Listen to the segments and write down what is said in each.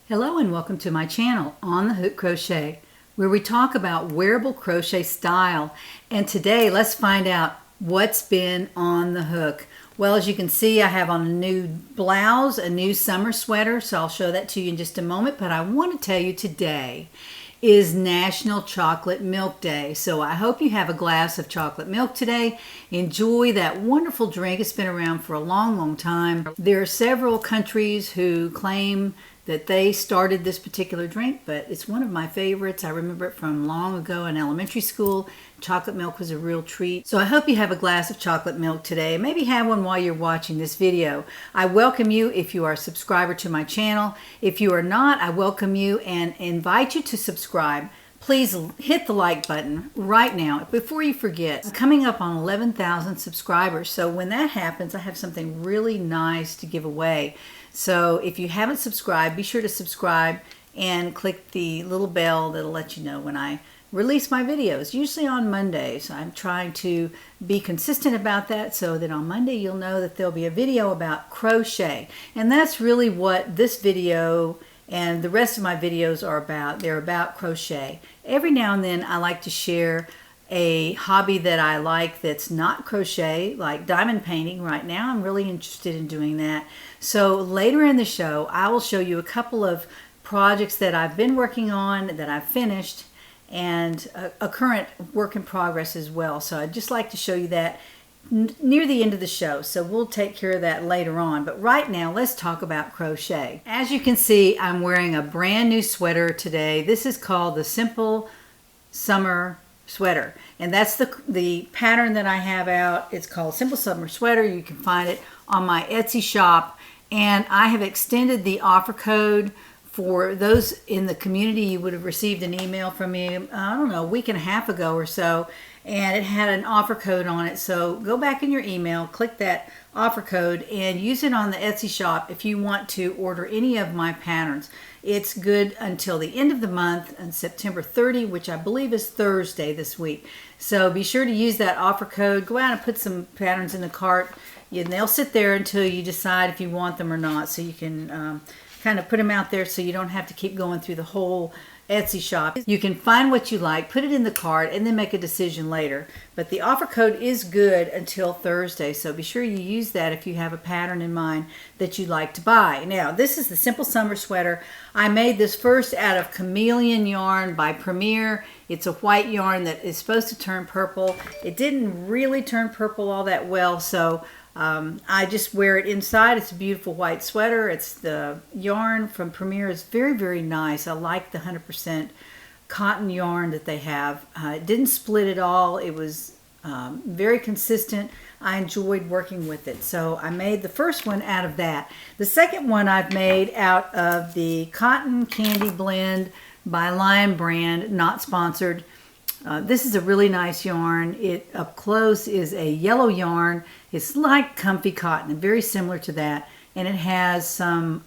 Hello and welcome to my channel, On the Hook Crochet, where we talk about wearable crochet style. And today let's find out what's been on the hook. Well, as you can see, I have on a new blouse, a new summer sweater, so I'll show that to you in just a moment. But I want to tell you today is National Chocolate Milk Day. So I hope you have a glass of chocolate milk today. Enjoy that wonderful drink. It's been around for a long time. There are several countries who claim that they started this particular drink, but it's one of my favorites. I remember it from long ago in elementary school. Chocolate milk was a real treat. So I hope you have a glass of chocolate milk today. Maybe have one while you're watching this video. I welcome you if you are a subscriber to my channel. If you are not, I welcome you and invite you to subscribe. Please hit the like button right now before you forget. I'm coming up on 11,000 subscribers, so when that happens, I have something really nice to give away. So if you haven't subscribed, be sure to subscribe and click the little bell that'll let you know when I release my videos, usually on Mondays. I'm trying to be consistent about that so that on Monday you'll know that there'll be a video about crochet. And that's really what this video and the rest of my videos are about. They're about crochet. Every now and then I like to share a hobby that I like that's not crochet, like diamond painting. Right now I'm really interested in doing that. So later in the show I will show you a couple of projects that I've been working on, that I've finished, and a current work in progress as well. So I'd just like to show you that near the end of the show, so we'll take care of that later on. But right now let's talk about crochet. As you can see, I'm wearing a brand new sweater today. This is called the Simple Summer Sweater, and that's the pattern that I have out. It's called Simple Summer Sweater. You can find it on my Etsy shop, and I have extended the offer code. For those in the community, you would have received an email from me, I don't know, a week and a half ago or so, and it had an offer code on it. So go back in your email, click that offer code, and use it on the Etsy shop if you want to order any of my patterns. It's good until the end of the month, on September 30, which I believe is Thursday this week. So be sure to use that offer code. Go out and put some patterns in the cart, and they'll sit there until you decide if you want them or not. So you can kind of put them out there so you don't have to keep going through the whole Etsy shop. You can find what you like, put it in the cart, and then make a decision later. But the offer code is good until Thursday, so be sure you use that if you have a pattern in mind that you'd like to buy. Now, this is the Simple Summer Sweater. I made this first out of Chameleon yarn by Premier. It's a white yarn that is supposed to turn purple. It didn't really turn purple all that well, so I just wear it inside. It's a beautiful white sweater. It's the yarn from Premier is very, very nice. I like the 100% cotton yarn that they have. It didn't split at all. It was very consistent. I enjoyed working with it. So I made the first one out of that. The second one I've made out of the Cotton Candy Blend by Lion Brand, not sponsored. This is a really nice yarn. It up close is a yellow yarn. It's like comfy cotton, very similar to that. And it has some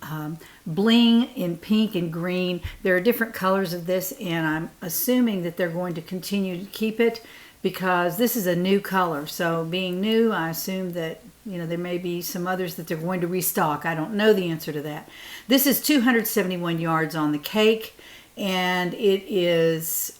bling in pink and green. There are different colors of this, and I'm assuming that they're going to continue to keep it because this is a new color. So being new, I assume that there may be some others that they're going to restock. I don't know the answer to that. This is 271 yards on the cake, and it is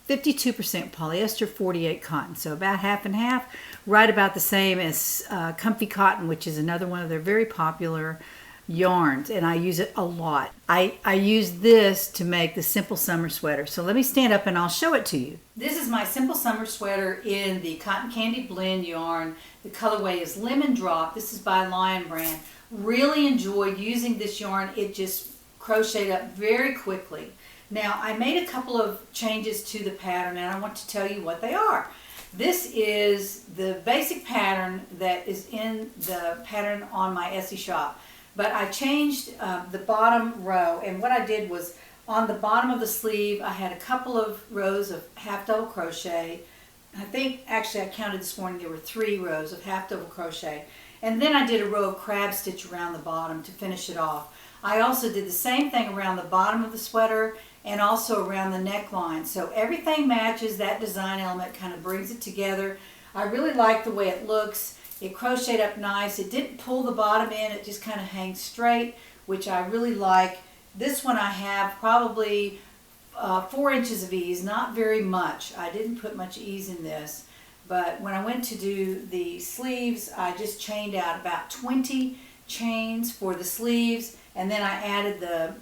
52% polyester, 48 cotton, so about half and half, right about the same as Comfy Cotton, which is another one of their very popular yarns, and I use it a lot. I use this to make the Simple Summer Sweater. So let me stand up and I'll show it to you. This is my Simple Summer Sweater in the Cotton Candy Blend yarn. The colorway is Lemon Drop. This is by Lion Brand. Really enjoyed using this yarn. It just crocheted up very quickly. Now, I made a couple of changes to the pattern, and I want to tell you what they are. This is the basic pattern that is in the pattern on my Etsy shop, but I changed the bottom row, and what I did was on the bottom of the sleeve I had a couple of rows of half double crochet. I think actually I counted this morning there were 3 rows of half double crochet, and then I did a row of crab stitch around the bottom to finish it off. I also did the same thing around the bottom of the sweater and also around the neckline. So everything matches that design element, kind of brings it together. I really like the way it looks. It crocheted up nice. It didn't pull the bottom in. It just kind of hangs straight, which I really like. This one I have probably 4 inches of ease, not very much. I didn't put much ease in this, but when I went to do the sleeves, I just chained out about 20 chains for the sleeves, and then I added the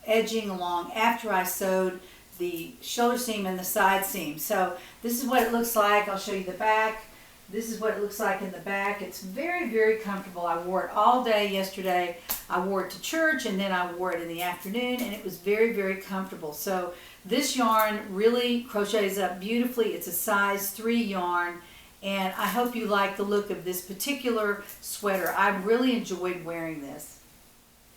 edging along after I sewed the shoulder seam and the side seam. So this is what it looks like. I'll show you the back. This is what it looks like in the back. It's very, very comfortable. I wore it all day yesterday. I wore it to church, and then I wore it in the afternoon, and it was very, very comfortable. So this yarn really crochets up beautifully. It's a size 3 yarn, and I hope you like the look of this particular sweater. I really enjoyed wearing this.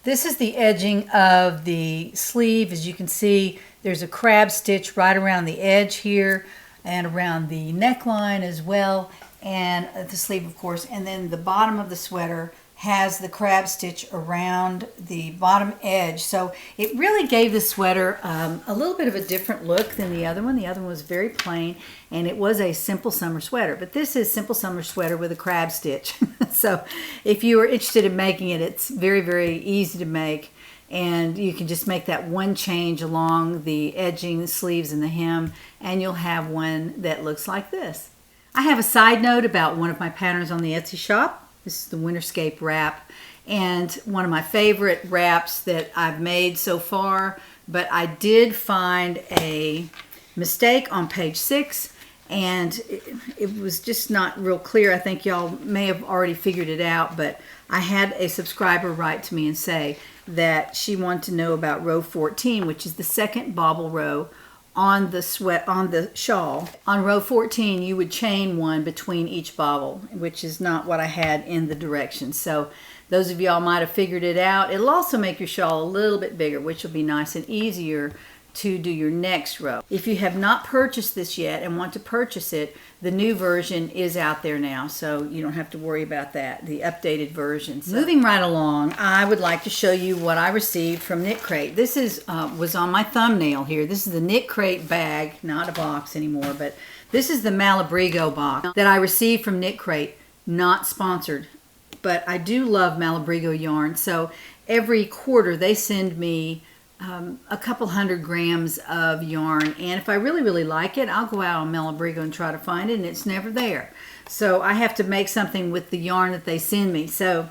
This is the edging of the sleeve. As you can see, there's a crab stitch right around the edge here and around the neckline as well, and the sleeve, of course. And then the bottom of the sweater has the crab stitch around the bottom edge. So it really gave the sweater a little bit of a different look than the other one. The other one was very plain, and it was a simple summer sweater. But this is simple summer sweater with a crab stitch. So if you are interested in making it, it's very, very easy to make. And you can just make that one change along the edging, the sleeves, and the hem, and you'll have one that looks like this. I have a side note about one of my patterns on the Etsy shop. This is the Winterscape wrap, and one of my favorite wraps that I've made so far, but I did find a mistake on page 6, and it was just not real clear. I think y'all may have already figured it out, but I had a subscriber write to me and say that she wanted to know about row 14, which is the second bauble row on the shawl. On row 14, you would chain one between each bauble, which is not what I had in the directions. So those of y'all might have figured it out. It'll also make your shawl a little bit bigger, which will be nice and easier to do your next row. If you have not purchased this yet and want to purchase it, the new version is out there now, so you don't have to worry about that, the updated version. So, moving right along, I would like to show you what I received from Knitcrate. This is was on my thumbnail here. This is the Knitcrate bag, not a box anymore, but this is the Malabrigo box that I received from Knitcrate, not sponsored. But I do love Malabrigo yarn, so every quarter they send me a couple 100 grams of yarn, and if I really, really like it, I'll go out on Malabrigo and try to find it, and it's never there. So I have to make something with the yarn that they send me. So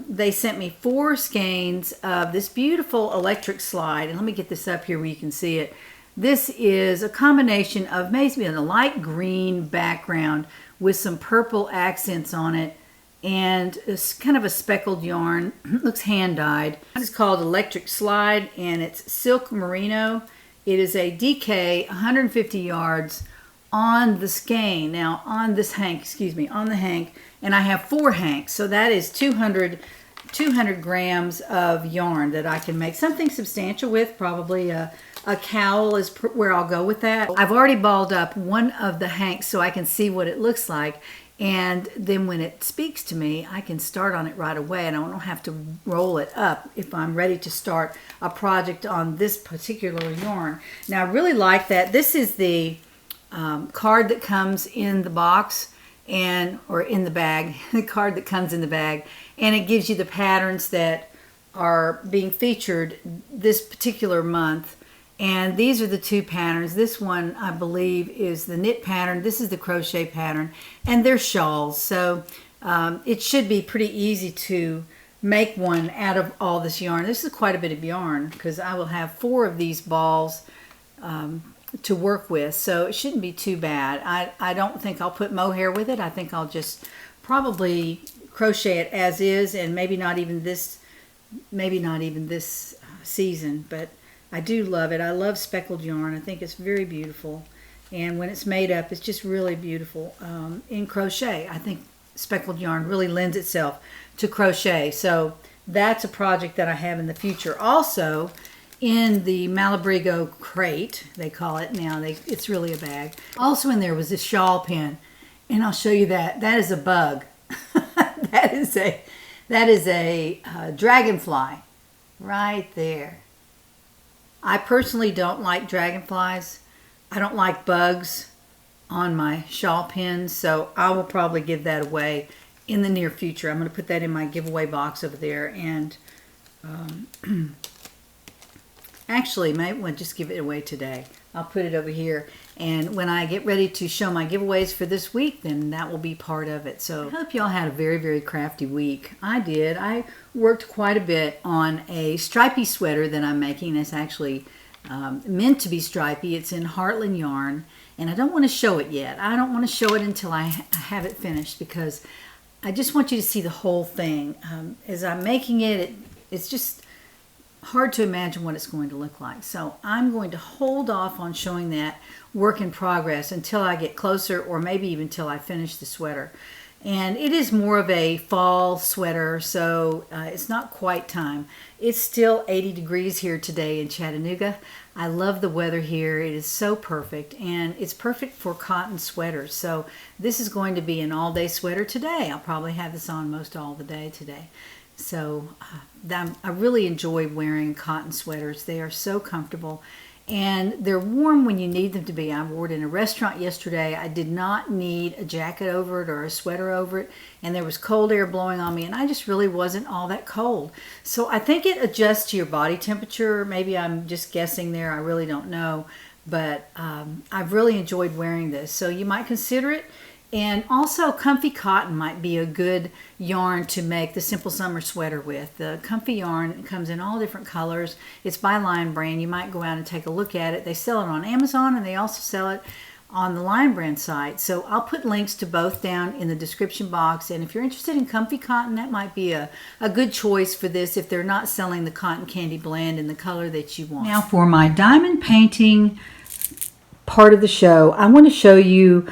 they sent me 4 skeins of this beautiful electric slide, and let me get this up here where you can see it. This is a combination of maybe a light green background with some purple accents on it, and it's kind of a speckled yarn. It looks hand-dyed. It's called Electric Slide, and it's silk merino. It is a DK 150 yards on the skein. Now on this hank, on the hank, and I have 4 hanks, so that is 200 grams of yarn that I can make something substantial with. Probably a cowl is where I'll go with that. I've already balled up one of the hanks so I can see what it looks like. And then when it speaks to me, I can start on it right away, and I don't have to roll it up if I'm ready to start a project on this particular yarn. Now, I really like that. This is the card that comes in the box, or in the bag, the card that comes in the bag, and it gives you the patterns that are being featured this particular month. And these are the 2 patterns. This one, I believe, is the knit pattern. This is the crochet pattern. And they're shawls. So it should be pretty easy to make one out of all this yarn. This is quite a bit of yarn because I will have 4 of these balls to work with. So it shouldn't be too bad. I don't think I'll put mohair with it. I think I'll just probably crochet it as is, and maybe not even this season. But I do love it. I love speckled yarn. I think it's very beautiful. And when it's made up, it's just really beautiful. In crochet, I think speckled yarn really lends itself to crochet. So that's a project that I have in the future. Also, in the Malabrigo crate, they call it now. It's really a bag. Also in there was this shawl pin. And I'll show you that. That is a bug. that is a dragonfly right there. I personally don't like dragonflies. I don't like bugs on my shawl pins, so I will probably give that away in the near future. I'm going to put that in my giveaway box over there, and actually might want to just give it away today. I'll put it over here, and when I get ready to show my giveaways for this week, then that will be part of it. So I hope y'all had a very, very crafty week. I did. I worked quite a bit on a stripy sweater that I'm making. It's actually meant to be stripy. It's in Heartland yarn, and I don't want to show it yet. I don't want to show it until I have it finished, because I just want you to see the whole thing. As I'm making it, it's just hard to imagine what it's going to look like. So I'm going to hold off on showing that work in progress until I get closer, or maybe even till I finish the sweater. And it is more of a fall sweater, so it's not quite time. It's still 80 degrees here today in Chattanooga. I love the weather here. It is so perfect, and it's perfect for cotton sweaters. So this is going to be an all-day sweater today. I'll probably have this on most all the day today. So I really enjoy wearing cotton sweaters. They are so comfortable, and they're warm when you need them to be. I wore it in a restaurant yesterday. I did not need a jacket over it or a sweater over it, and there was cold air blowing on me, and I just really wasn't all that cold. So I think it adjusts to your body temperature. Maybe I'm just guessing there. I really don't know, but I've really enjoyed wearing this. So you might consider it. And also, comfy cotton might be a good yarn to make the Simple Summer sweater with. The comfy yarn comes in all different colors. It's by Lion Brand. You might go out and take a look at it. They sell it on Amazon, and they also sell it on the Lion Brand site. So I'll put links to both down in the description box. And if you're interested in comfy cotton, that might be a good choice for this if they're not selling the cotton candy blend in the color that you want. Now for my diamond painting part of the show, I want to show you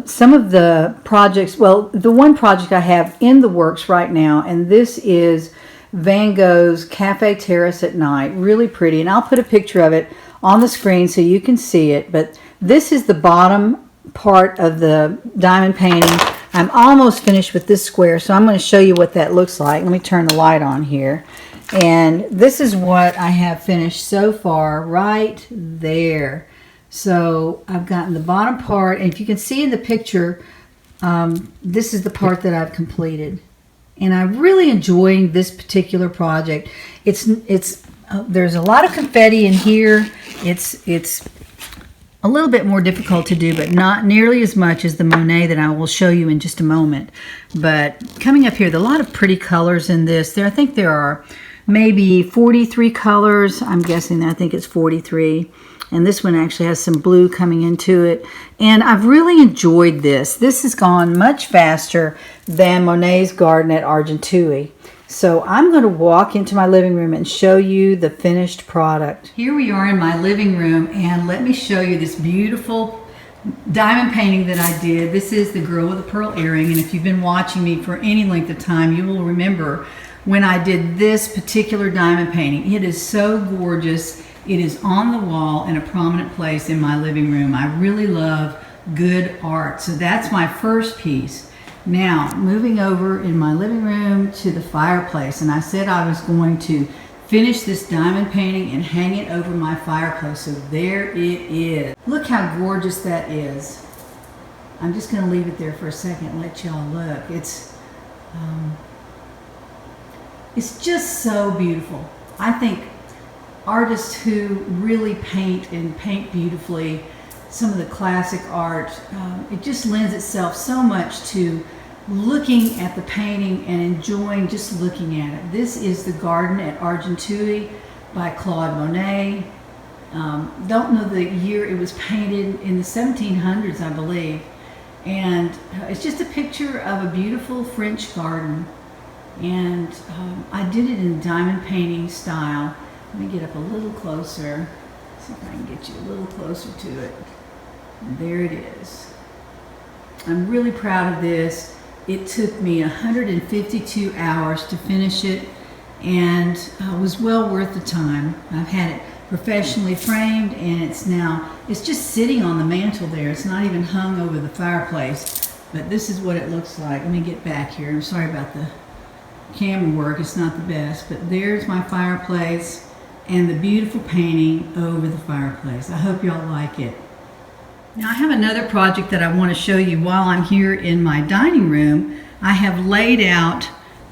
some of the projects. Well, the one project I have in the works right now, and this is Van Gogh's Cafe Terrace at Night. Really pretty, and I'll put a picture of it on the screen so you can see it. But this is the bottom part of the diamond painting. I'm almost finished with this square, so I'm going to show you what that looks like. Let me turn the light on here. And this is what I have finished so far right there. So I've gotten the bottom part, and if you can see in the picture, this is the part that I've completed. And I'm really enjoying this particular project. There's a lot of confetti in here. It's a little bit more difficult to do, but not nearly as much as the Monet that I will show you in just a moment. But coming up here, there are a lot of pretty colors in this. I think there are maybe 43 colors. I'm guessing that. I think it's 43. And this one actually has some blue coming into it. And I've really enjoyed this. This has gone much faster than Monet's Garden at Argenteuil. So I'm going to walk into my living room and show you the finished product. Here we are in my living room, and let me show you this beautiful diamond painting that I did. This is the girl with the pearl earring, and if you've been watching me for any length of time, you will remember when I did this particular diamond painting. It is so gorgeous. It is on the wall in a prominent place in my living room. I really love good art. So that's my first piece. Now, moving over in my living room to the fireplace. And I said I was going to finish this diamond painting and hang it over my fireplace. So there it is. Look how gorgeous that is. I'm just going to leave it there for a second and let y'all look. It's just so beautiful. I think artists who really paint and paint beautifully, some of the classic art, it just lends itself so much to looking at the painting and enjoying just looking at it. This is The Garden at Argenteuil by Claude Monet. Don't know the year it was painted, in the 1700s, I believe. And it's just a picture of a beautiful French garden. And I did it in diamond painting style. Let me get up a little closer, see if I can get you a little closer to it. And there it is. I'm really proud of this. It took me 152 hours to finish it, and it was well worth the time. I've had it professionally framed, and it's just sitting on the mantle there. It's not even hung over the fireplace, but this is what it looks like. Let me get back here. I'm sorry about the camera work. It's not the best, but there's my fireplace and the beautiful painting over the fireplace. I hope y'all like it. Now I have another project that I want to show you while I'm here in my dining room. I have laid out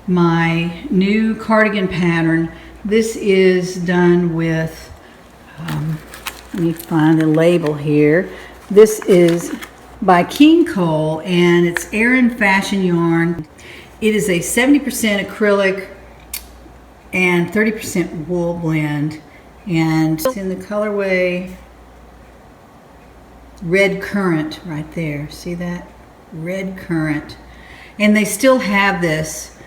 my new cardigan pattern. This is done with Let me find the label here. This is by King Cole, and it's Aran Fashion Yarn. It is a 70% acrylic and 30% wool blend, and it's in the colorway Red Currant right there. See that? Red Currant. And they still have this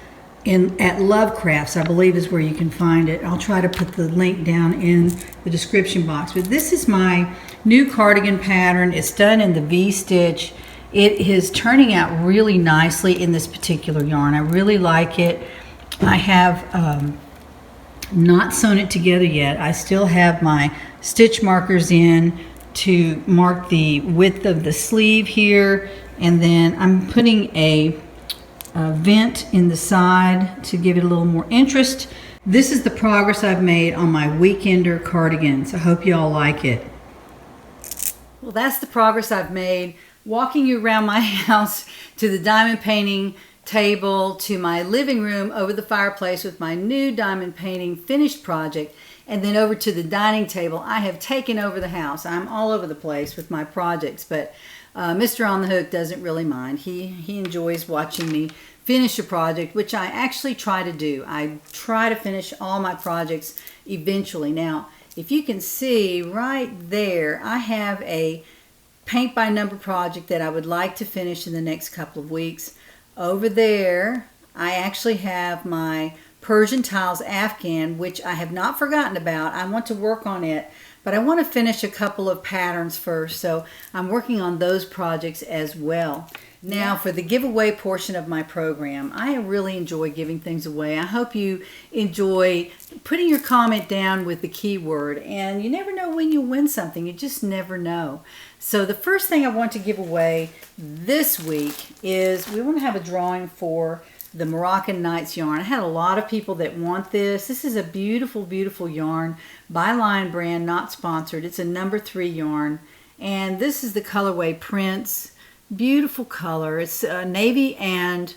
at Love Crafts, I believe is where you can find it. I'll try to put the link down in the description box. But this is my new cardigan pattern. It's done in the V-stitch. It is turning out really nicely in this particular yarn. I really like it. I have not sewn it together yet. I still have my stitch markers in to mark the width of the sleeve here, and then I'm putting a vent in the side to give it a little more interest. This is the progress I've made on my Weekender cardigans. I hope you all like it. Well, that's the progress I've made, walking you around my house to the diamond painting table, to my living room over the fireplace with my new diamond painting finished project, and then over to the dining table. I have taken over the house. I'm all over the place with my projects, but Mr. On the Hook doesn't really mind. He enjoys watching me finish a project, which I actually try to do. I try to finish all my projects eventually. Now, if you can see right there, I have a paint by number project that I would like to finish in the next couple of weeks. Over there, I actually have my Persian Tiles Afghan, which I have not forgotten about. I want to work on it, but I want to finish a couple of patterns first, so I'm working on those projects as well. Now, for the giveaway portion of my program, I really enjoy giving things away. I hope you enjoy putting your comment down with the keyword, and you never know when you'll win something. You just never know. So the first thing I want to give away this week is we want to have a drawing for the Moroccan Nights yarn. I had a lot of people that want this. This is a beautiful, beautiful yarn by Lion Brand, not sponsored. It's a number 3 yarn, and this is the colorway Prince. Beautiful color. It's navy and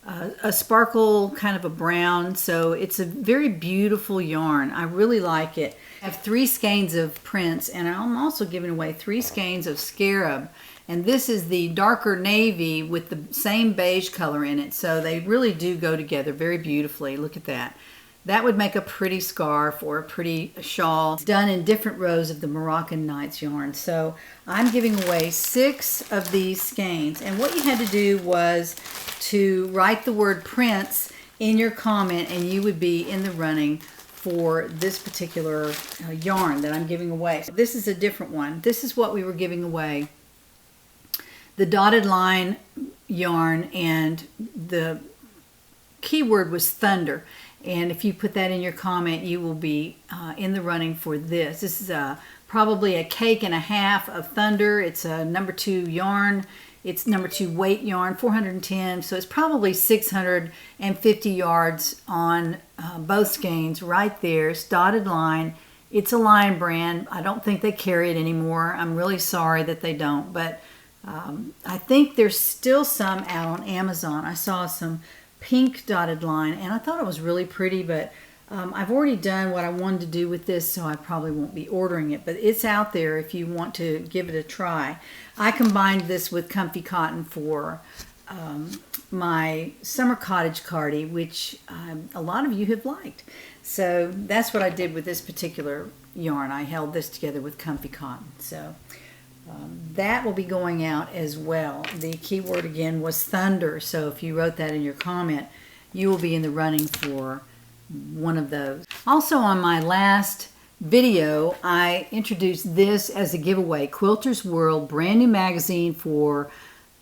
a sparkle, kind of a brown, so it's a very beautiful yarn. I really like it. I have 3 skeins of Prince, and I'm also giving away 3 skeins of Scarab. And this is the darker navy with the same beige color in it. So they really do go together very beautifully. Look at that. That would make a pretty scarf or a pretty shawl. It's done in different rows of the Moroccan Nights yarn. So I'm giving away 6 of these skeins. And what you had to do was to write the word Prince in your comment, and you would be in the running for this particular yarn that I'm giving away. So this is a different one. This is what we were giving away. The dotted line yarn, and the keyword was Thunder. And if you put that in your comment, you will be in the running for this. This is probably a cake and a half of Thunder. It's a number 2 yarn. It's number 2 weight yarn, 410. So it's probably 650 yards on both skeins right there. It's dotted line. It's a Lion Brand. I don't think they carry it anymore. I'm really sorry that they don't, but I think there's still some out on Amazon. I saw some pink dotted line, and I thought it was really pretty, but I've already done what I wanted to do with this, so I probably won't be ordering it, but it's out there if you want to give it a try. I combined this with Comfy Cotton for my Summer Cottage Cardi, which a lot of you have liked. So that's what I did with this particular yarn. I held this together with Comfy Cotton. So that will be going out as well. The keyword again was Thunder, so if you wrote that in your comment, you will be in the running for one of those. Also, on my last video, I introduced this as a giveaway, Quilter's World, brand new magazine for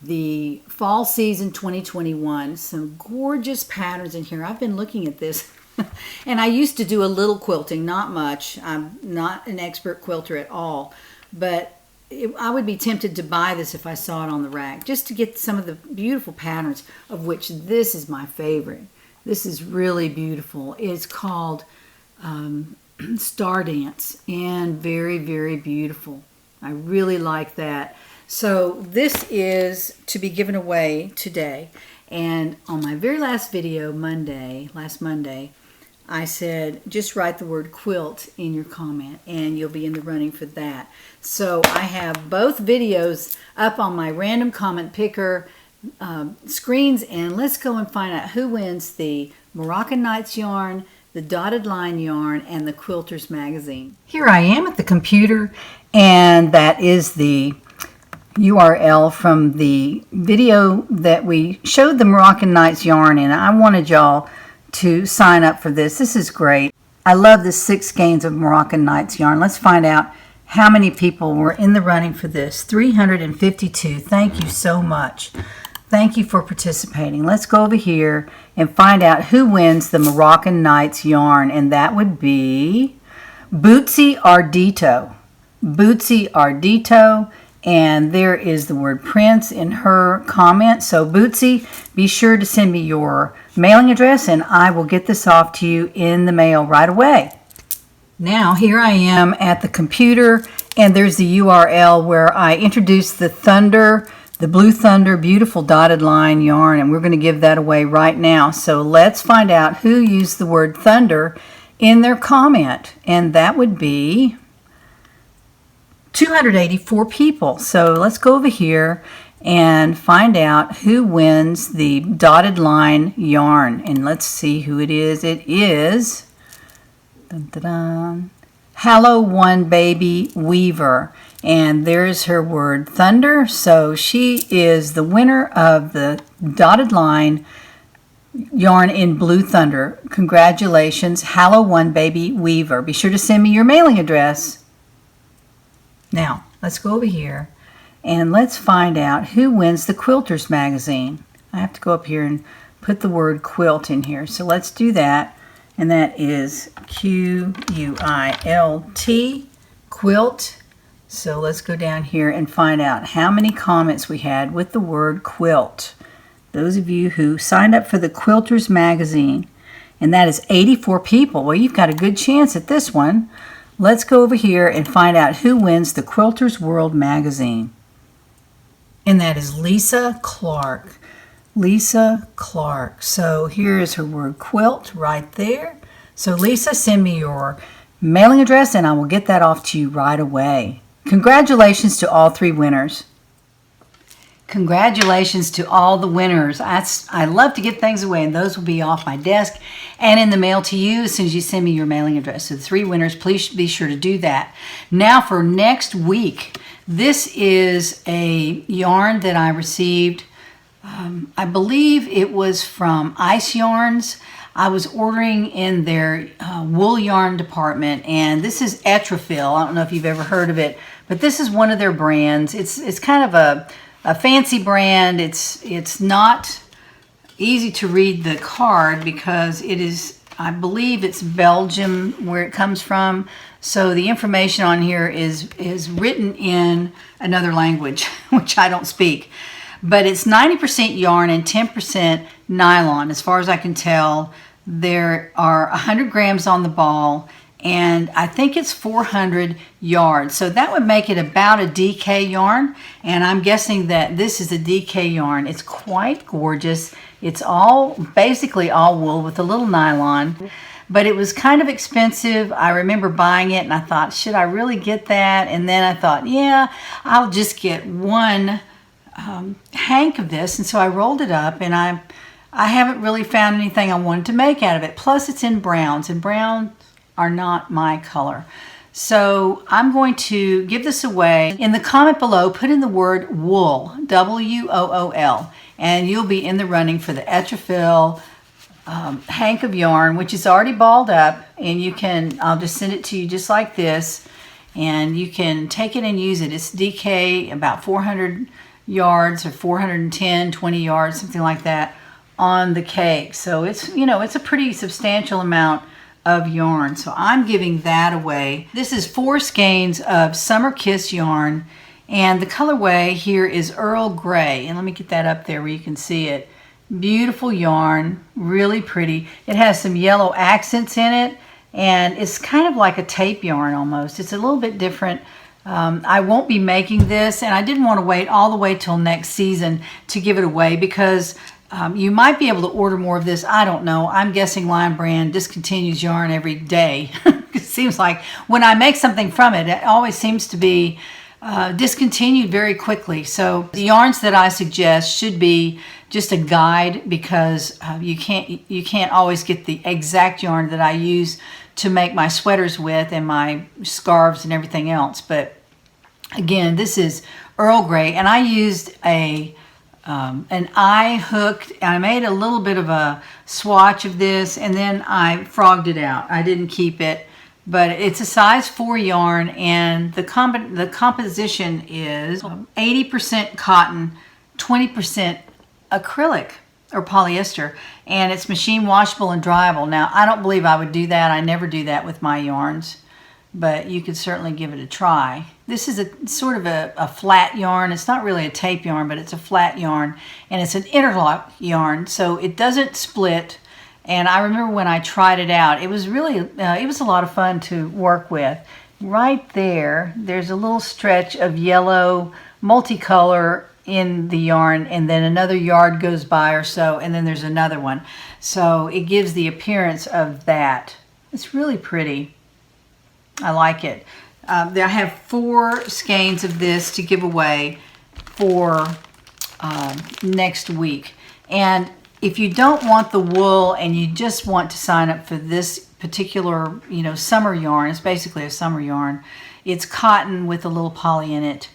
the fall season 2021. Some gorgeous patterns in here. I've been looking at this and I used to do a little quilting, not much. I'm not an expert quilter at all, but I would be tempted to buy this if I saw it on the rack, just to get some of the beautiful patterns, of which this is my favorite. This is really beautiful. It's called Star Dance, and very, very beautiful. I really like that. So this is to be given away today. And on my very last video, last Monday, I said, just write the word quilt in your comment and you'll be in the running for that. So I have both videos up on my random comment picker screens, and let's go and find out who wins the Moroccan Nights yarn, the Dotted Line yarn, and the Quilters magazine. Here I am at the computer, and that is the URL from the video that we showed the Moroccan Nights yarn, and I wanted y'all to sign up for this. This is great. I love the 6 skeins of Moroccan Nights yarn. Let's find out how many people were in the running for this. 352. Thank you so much. Thank you for participating. Let's go over here and find out who wins the Moroccan Nights yarn, and that would be Bootsy Ardito. Bootsy Ardito, and there is the word Prince in her comment. So Bootsy, be sure to send me your mailing address and I will get this off to you in the mail right away. Now here I am at the computer, and there's the URL where I introduced the Thunder, the Blue Thunder Beautiful Dotted Line yarn, and we're going to give that away right now. So let's find out who used the word thunder in their comment, and that would be 284 people. So let's go over here and find out who wins the Dotted Line yarn, and let's see who it is. It is dun, dun, dun, Hello One Baby Weaver, and there's her word thunder. So she is the winner of the Dotted Line yarn in Blue Thunder. Congratulations, Hello One Baby Weaver. Be sure to send me your mailing address. Now let's go over here and let's find out who wins the Quilters magazine. I have to go up here and put the word quilt in here, so let's do that. And that is Q-U-I-L-T, quilt. So let's go down here and find out how many comments we had with the word quilt. Those of you who signed up for the Quilters magazine, and that is 84 people. Well, you've got a good chance at this one. Let's go over here and find out who wins the Quilters World magazine. And that is Lisa Clark. Lisa Clark. So here is her word quilt right there. So Lisa, send me your mailing address and I will get that off to you right away. Congratulations to all 3 winners. Congratulations to all the winners. I love to give things away, and those will be off my desk and in the mail to you as soon as you send me your mailing address. So the 3 winners, please be sure to do that. Now for next week, this is a yarn that I received. I believe it was from Ice Yarns. I was ordering in their wool yarn department, and this is Etrafil. I don't know if you've ever heard of it, but this is one of their brands. It's kind of a fancy brand. It's not easy to read the card because it is, I believe it's Belgium where it comes from. So the information on here is written in another language, which I don't speak. But it's 90% yarn and 10% nylon. As far as I can tell, there are 100 grams on the ball, and I think it's 400 yards. So that would make it about a DK yarn, and I'm guessing that this is a DK yarn. It's quite gorgeous. It's basically all wool with a little nylon, but it was kind of expensive. I remember buying it and I thought, should I really get that? And then I thought, yeah, I'll just get one hank of this. And so I rolled it up, and I haven't really found anything I wanted to make out of it. Plus it's in browns, and browns are not my color. So I'm going to give this away. In the comment below, put in the word wool, W-O-O-L, and you'll be in the running for the Etrafil hank of yarn, which is already balled up, and I'll just send it to you just like this, and you can take it and use it. It's DK, about 400 yards or 410, 20 yards, something like that on the cake. So it's, it's a pretty substantial amount of yarn. So I'm giving that away. This is 4 skeins of Summer Kiss yarn, and the colorway here is Earl Grey. And let me get that up there where you can see it. Beautiful yarn, really pretty. It has some yellow accents in it, and it's kind of like a tape yarn almost. It's a little bit different. I won't be making this, and I didn't want to wait all the way till next season to give it away because You might be able to order more of this. I don't know. I'm guessing Lion Brand discontinues yarn every day. It seems like when I make something from it, it always seems to be discontinued very quickly. So the yarns that I suggest should be just a guide, because you can't always get the exact yarn that I use to make my sweaters with and my scarves and everything else. But again, this is Earl Grey, and I used an eye hook. I made a little bit of a swatch of this, and then I frogged it out. I didn't keep it, but it's a size 4 yarn, and the composition is 80% cotton, 20% acrylic or polyester, and it's machine washable and dryable. Now, I don't believe I would do that. I never do that with my yarns, but you could certainly give it a try. This is a sort of a flat yarn. It's not really a tape yarn, but it's a flat yarn, and it's an interlock yarn, so it doesn't split. And I remember when I tried it out, it was really, it was a lot of fun to work with. Right there, there's a little stretch of yellow multicolor in the yarn, and then another yard goes by or so, and then there's another one. So it gives the appearance of that. It's really pretty. I like it. I have 4 skeins of this to give away for next week. And if you don't want the wool and you just want to sign up for this particular, summer yarn, it's basically a summer yarn. It's cotton with a little poly in it.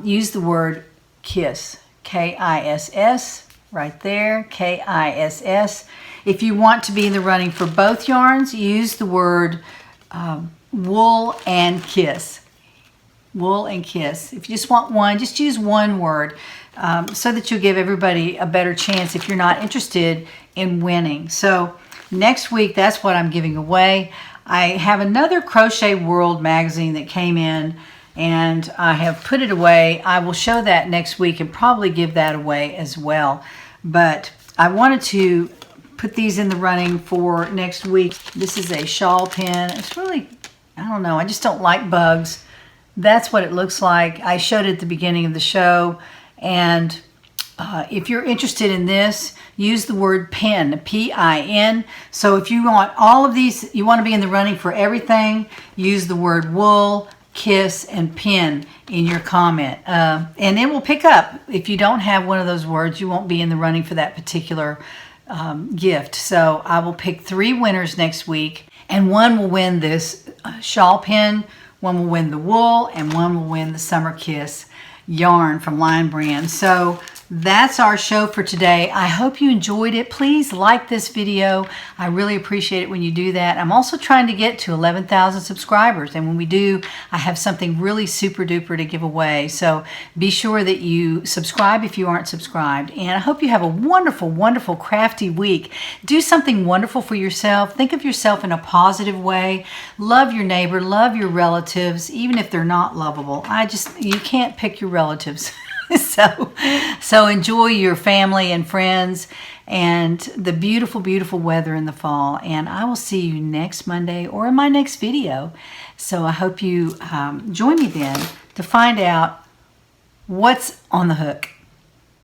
Use the word KISS, K-I-S-S, right there, K-I-S-S. If you want to be in the running for both yarns, use the word wool and kiss. Wool and kiss. If you just want one, just use one word so that you'll give everybody a better chance if you're not interested in winning. So next week, that's what I'm giving away. I have another Crochet World magazine that came in, and I have put it away. I will show that next week and probably give that away as well. But I wanted to put these in the running for next week. This is a shawl pin. It's really, I don't know, I just don't like bugs. That's what it looks like. I showed it at the beginning of the show. And if you're interested in this, use the word pin, P-I-N. So if you want all of these, you want to be in the running for everything, use the word wool, kiss, and pin in your comment. And it will pick up. If you don't have one of those words, you won't be in the running for that particular gift. So I will pick 3 winners next week, and one will win this shawl pin, one will win the wool, and one will win the Summer Kiss yarn from Lion Brand. So that's our show for today. I hope you enjoyed it. Please like this video. I really appreciate it when you do that. I'm also trying to get to 11,000 subscribers, and when we do, I have something really super duper to give away. So be sure that you subscribe if you aren't subscribed, and I hope you have a wonderful, wonderful crafty week. Do something wonderful for yourself. Think of yourself in a positive way. Love your neighbor, love your relatives, even if they're not lovable. You can't pick your relatives. So enjoy your family and friends and the beautiful, beautiful weather in the fall. And I will see you next Monday or in my next video. So I hope you join me then to find out what's on the hook.